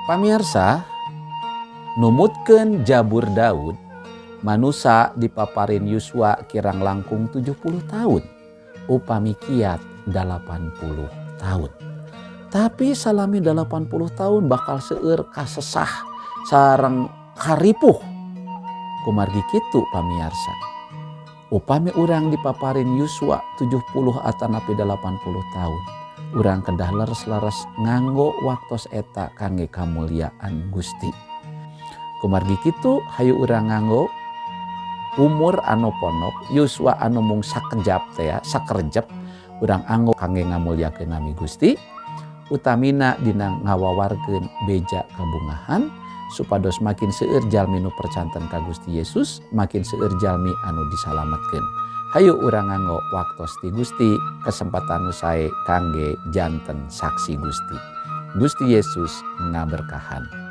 Pamirsa, numutkeun Jabur Daud, manusia dipaparin yuswa kirang langkung 70 tahun, upami kiat 80 tahun. Tapi salami 80 tahun bakal seueur kasesah sareng karipuh. Kumargi kitu pamirsa. Upami urang dipaparin yuswa 70 atanapi 80 tahun. Urang kedah leres-leres nganggo waktos eta kangge kamuliaan Gusti. Kumargi kitu hayu urang nganggo umur anu ponok yuswa anu mung sakejap teh sakerjep urang anggo kangge ngamulyakeun nami Gusti, utamina dina ngawawarkeun beja kabungahan supados makin seueur jalmi nu percanten ka Gusti Yesus, makin seueur jalmi anu disalametkeun. Hayu urang nganggo waktos ti Gusti, kesempatan nu sae kangge janten saksi Gusti. Gusti Yesus ngaberkahan.